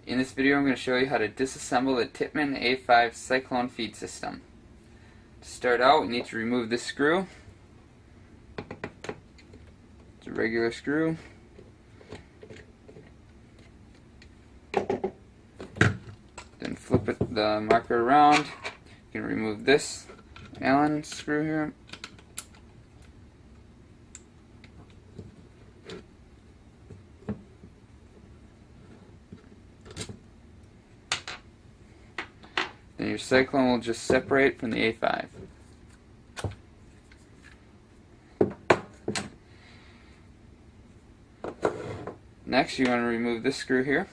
In this video I'm going to show you how to disassemble the Tippmann A5 Cyclone Feed System. To start out, we need to remove this screw. It's a regular screw. Then flip the marker around. You can remove this Allen screw here. Then your Cyclone will just separate from the A5. Next, you want to remove this screw here.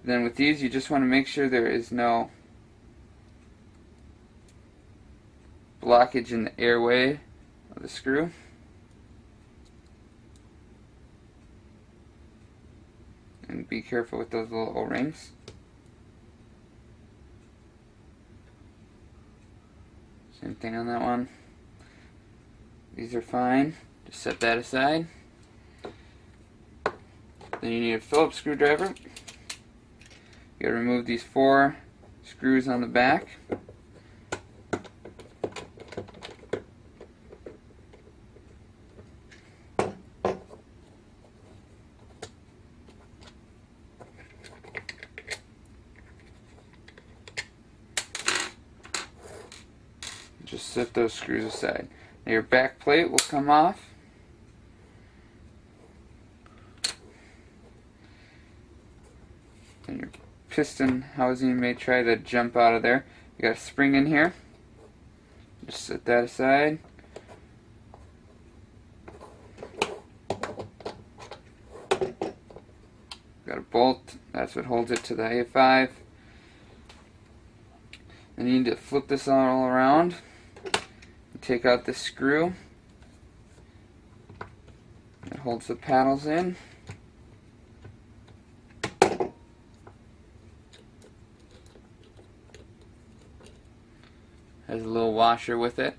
Then with these, you just want to make sure there is no blockage in the airway of the screw. And be careful with those little O-rings. Same thing on that one. These are fine. Just set that aside. Then you need a Phillips screwdriver. You gotta remove these 4 screws on the back. Just set those screws aside. Now your back plate will come off. And your piston housing may try to jump out of there. You got a spring in here. Just set that aside. Got a bolt. That's what holds it to the A5. Then you need to flip this all around. Take out the screw that holds the paddles in. Has a little washer with it.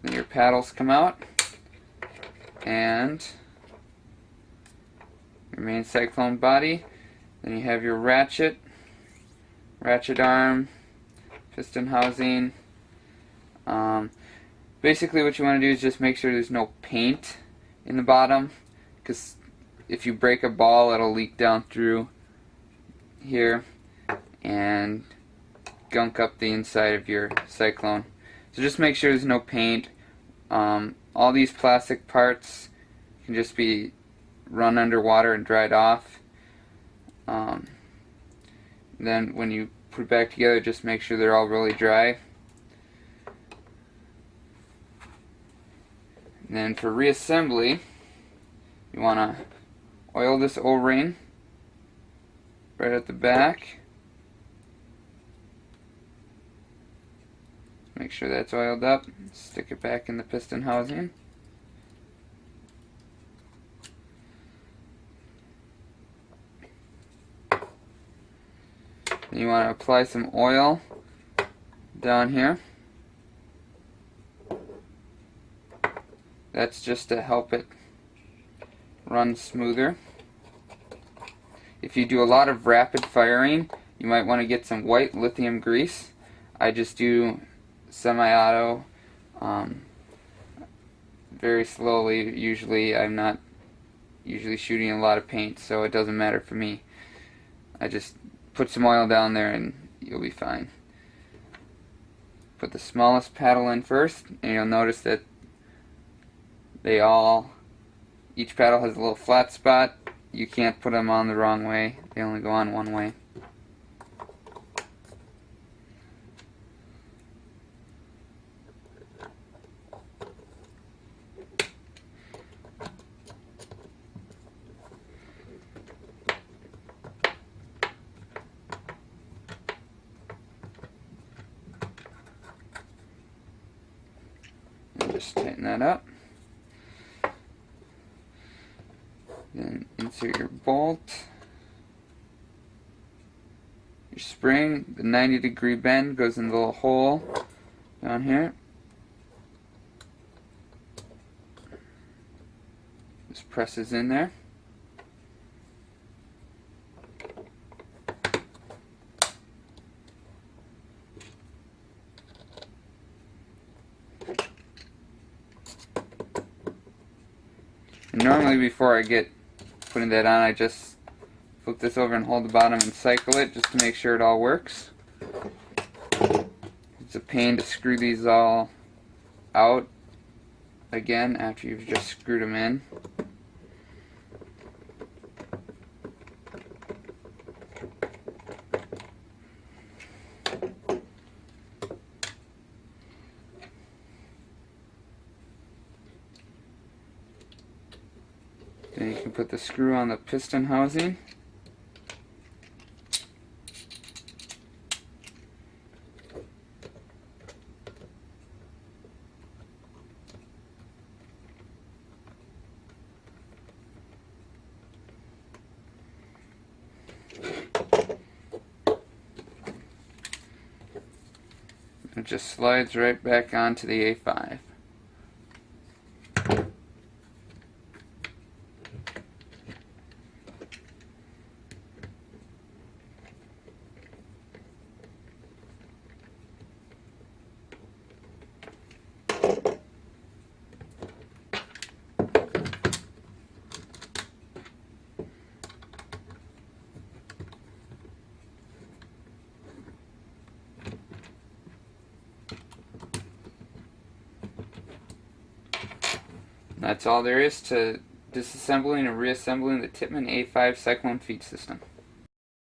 Then your paddles come out, and your main Cyclone body. Then you have your ratchet arm, piston housing. Basically what you want to do is just make sure there's no paint in the bottom, because if you break a ball, it'll leak down through here and gunk up the inside of your Cyclone. So just make sure there's no paint. All these plastic parts can just be run under water and dried off. Then when you put it back together, just make sure they're all really dry. And then for reassembly, you want to oil this O-ring right at the back. Make sure that's oiled up. Stick it back in the piston housing. You want to apply some oil down here. That's just to help it run smoother. If you do a lot of rapid firing, you might want to get some white lithium grease. I just do semi-auto, very slowly. Usually I'm not shooting a lot of paint, so it doesn't matter for me. I just put some oil down there and you'll be fine. Put the smallest paddle in first, and you'll notice that each paddle has a little flat spot. You can't put them on the wrong way. They only go on one way. Just tighten that up. Then insert your bolt, your spring. The 90-degree bend goes in the little hole down here. Just presses in there. And normally before I get putting that on, I just flip this over and hold the bottom and cycle it just to make sure it all works. It's a pain to screw these all out again after you've just screwed them in. Then you can put the screw on the piston housing. It just slides right back onto the A5. That's all there is to disassembling and reassembling the Tippmann A5 Cyclone Feed System.